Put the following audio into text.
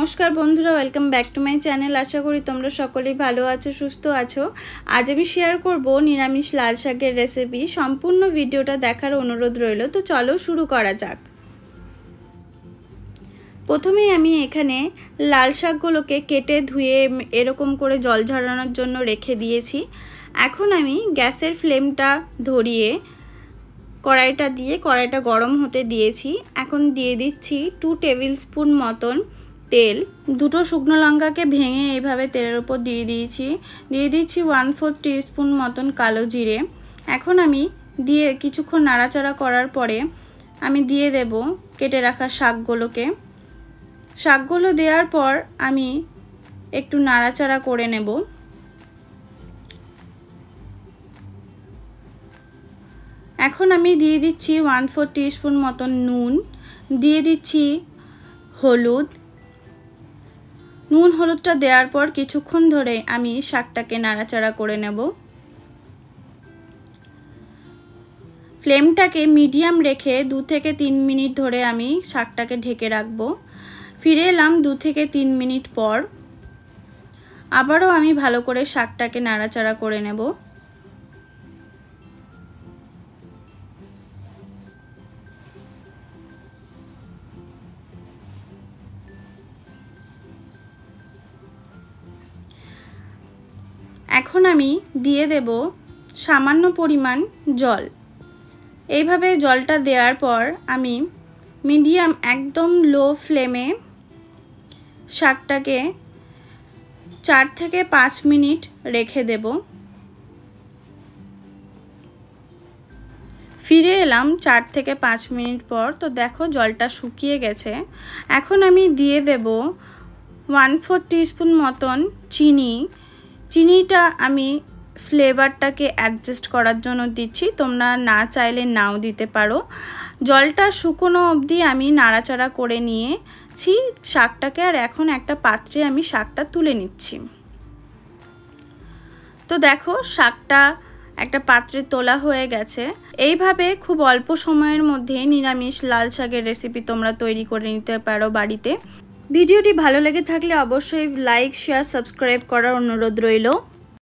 नमस्कार बंधुरा welcome back to my channel. आशा करी तोमरा सकलेई भालो आछो सुस्थ आछो। आज आमि शेयर करब निरामिष लाल शाकेर रेसिपि। सम्पूर्ण भिडियोटा देखार अनुरोध रइल। तो चलो शुरू करा जाक। प्रथमेई आमि एखाने लाल शाकगुलोके केटे धुए एरकम करे जल झरानोर जोन्नो रेखे दिएछि। एखन आमि ग्यासेर फ्लेमटा धरिए कड़ाईटा दिए कड़ाईटा गरम होते दिएछि। एखन दिए दिচ্ছি 2 टेबिल स्पून मतन तेल। दुटो शुकनो लंकाके भेंगे एइभाবে तेलेर उपर दिए दिएछि। दिए दिচ্ছি 1/4 टीस्पून मतन कालो जिरे। एखन आमि दिए किछुक्षण नाड़ाचाड़ा करार परे आमि दिए देब केटे राखा शाकगुलोके। शाकगुलो देওয়ার पर आमि एकटु नाड़ाचाड़ा करे नेब। এখন আমি দিয়ে দিচ্ছি 1/4 टीस्पून মতন নুন, দিয়ে দিচ্ছি হলুদ। নুন হলুদটা দেওয়ার পর কিছুক্ষণ ধরে আমি শাকটাকে নাড়াচাড়া করে নেব। ফ্লেমটাকে মিডিয়াম রেখে 2 থেকে 3 মিনিট ধরে আমি শাকটাকে ঢেকে রাখবো। ফিরে এলাম 2 থেকে 3 মিনিট পর। আবারও আমি ভালো করে শাকটাকে নাড়াচাড়া করে নেব। এখন আমি দিয়ে দেব সামান্য পরিমাণ জল। এইভাবে জলটা দেওয়ার পর আমি মিডিয়াম একদম লো ফ্লেমে শাকটাকে 4 থেকে 5 মিনিট রেখে দেব। ফিরে এলাম 4 থেকে 5 মিনিট পর। তো দেখো জলটা শুকিয়ে গেছে। এখন আমি দিয়ে দেব 1/4 टीस्पून মতন চিনি। চিনিটা আমি ফ্লেভারটাকে অ্যাডজাস্ট করার জন্য দিচ্ছি, তোমরা না চাইলে নাও দিতে পারো। জলটা শুকনো অবধি আমি নাড়াচাড়া করে নিয়েছি শাকটাকে। আর এখন একটা পাত্রে আমি শাকটা তুলে নিচ্ছি। তো দেখো শাকটা একটা পাত্রে তোলা হয়ে গেছে। এইভাবে খুব অল্প সময়ের মধ্যে নিরামিষ লাল শাকের রেসিপি তোমরা তৈরি করে নিতে পারো বাড়িতে। ভিডিওটি ভালো লেগে থাকলে অবশ্যই লাইক শেয়ার সাবস্ক্রাইব করার অনুরোধ রইল।